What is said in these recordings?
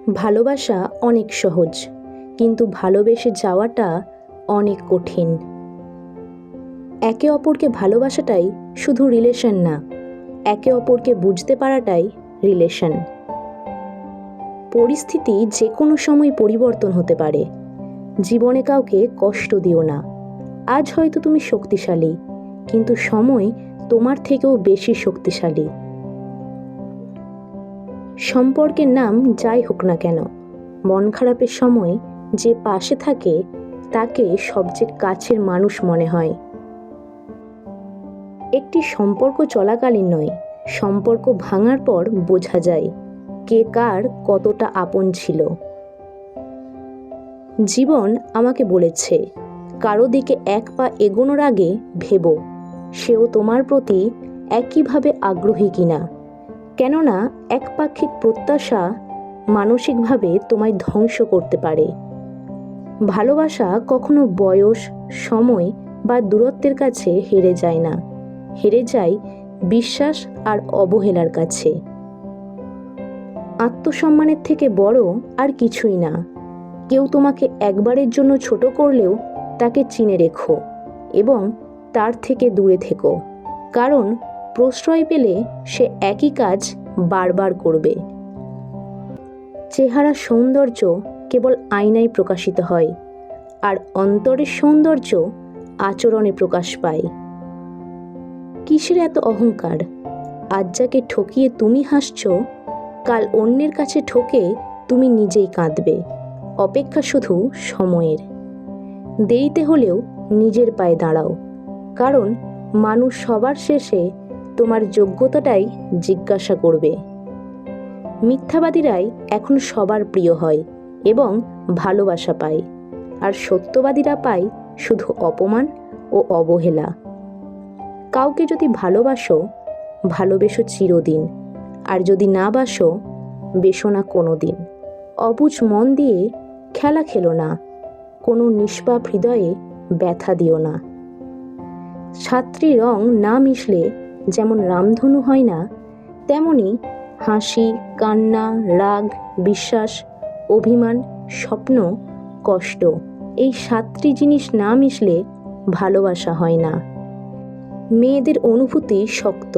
ভালোবাসা অনেক সহজ, কিন্তু ভালোবেসে যাওয়াটা অনেক কঠিন। একে অপরকে ভালোবাসাটাই শুধু রিলেশন না, একে অপরকে বুঝতে পারাটাই রিলেশন। পরিস্থিতি যে কোনো সময় পরিবর্তন হতে পারে। জীবনে কাউকে কষ্ট দিও না। আজ হয়তো তুমি শক্তিশালী, কিন্তু সময় তোমার থেকেও বেশি শক্তিশালী। সম্পর্কের নাম যাই হোক না কেন, মন খারাপের সময় যে পাশে থাকে তাকে সবচেয়ে কাছের মানুষ মনে হয়। একটি সম্পর্ক চলাকালীন নয়, সম্পর্ক ভাঙার পর বোঝা যায় কে কার কতটা আপন ছিল। জীবন আমাকে বলেছে, কারো দিকে এক পা এগোনোর আগে ভেবো সেও তোমার প্রতি একইভাবে আগ্রহী কিনা। কেননা একপাক্ষিক প্রত্যাশা মানসিকভাবে তোমায় ধ্বংস করতে পারে। ভালোবাসা কখনো বয়স, সময় বা দূরত্বের কাছে হেরে যায় না, হেরে যায় বিশ্বাস আর অবহেলার কাছে। আত্মসম্মানের থেকে বড় আর কিছুই না। কেউ তোমাকে একবারের জন্য ছোট করলেও তাকে চিনে রেখো এবং তার থেকে দূরে থেকো, কারণ প্রশ্রয় পেলে সে একই কাজ বারবার করবে। চেহারার সৌন্দর্য কেবল আয়নায় প্রকাশিত হয়, আর অন্তরের সৌন্দর্য আচরণে প্রকাশ পায়। কিসের এত অহংকার? আজ যাকে ঠকিয়ে তুমি হাসছো, কাল অন্যের কাছে ঠকে তুমি নিজেই কাঁদবে। অপেক্ষা শুধু সময়ের। দেরিতে হলেও নিজের পায়ে দাঁড়াও, কারণ মানুষ সবার শেষে তোমার যোগ্যতাটাই জিজ্ঞাসা করবে। মিথ্যাবাদীরাই এখন সবার প্রিয় হয় এবং ভালোবাসা পায়, আর সত্যবাদীরা পায় শুধু অপমান ও অবহেলা। কাউকে যদি ভালোবাসো, ভালোবেসো চিরদিন, আর যদি না বাসো, বেসো না কোনো দিন। অবুঝ মন দিয়ে খেলা খেলো না, কোনো নিষ্পাপ হৃদয়ে ব্যথা দিও না। ছাত্রী রং না মিশলে যেমন রামধনু হয় না, তেমনি হাসি, কান্না, রাগ, বিশ্বাস, অভিমান, স্বপ্ন, কষ্ট, এই 7টি জিনিস না মিশলে ভালোবাসা হয় না। মেয়েদের অনুভূতি শক্ত।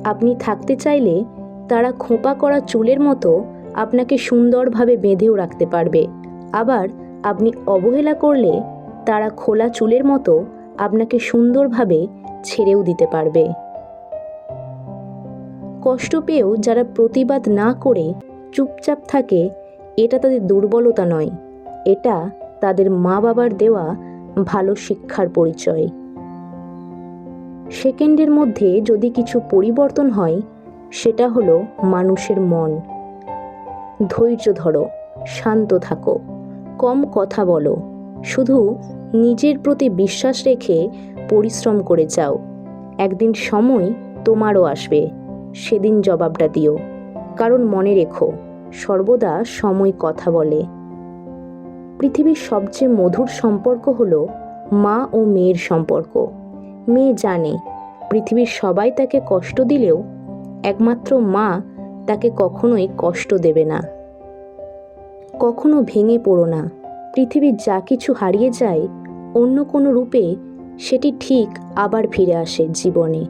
আপনি থাকতে চাইলে তারা খোঁপা করা চুলের মতো আপনাকে সুন্দরভাবে বেঁধেও রাখতে পারবে, আবার আপনি অবহেলা করলে তারা খোলা চুলের মতো আপনাকে সুন্দরভাবে ছেড়েও দিতে পারবে। কষ্ট পেয়েও যারা প্রতিবাদ না করে চুপচাপ থাকে, এটা তাদের দুর্বলতা নয়, এটা তাদের মা বাবার দেওয়া ভালো শিক্ষার পরিচয়। সেকেন্ডের মধ্যে যদি কিছু পরিবর্তন হয়, সেটা হলো মানুষের মন। ধৈর্য ধরো, শান্ত থাকো, কম কথা বলো, শুধু নিজের প্রতি বিশ্বাস রেখে পরিশ্রম করে যাও। একদিন সময় তোমারও আসবে, সেদিন জবাবটা দিও, কারণ মনে রেখো, সর্বদা সময় কথা বলে। পৃথিবীর সবচেয়ে মধুর সম্পর্ক হলো মা ও মেয়ের সম্পর্ক। মেয়ে জানে পৃথিবীর সবাই তাকে কষ্ট দিলেও একমাত্র মা তাকে কখনোই কষ্ট দেবে না। কখনো ভেঙে পড়ো না। পৃথিবীর যা কিছু হারিয়ে যায়, অন্য কোনো রূপে সেটি ঠিক আবার ফিরে আসে জীবনে।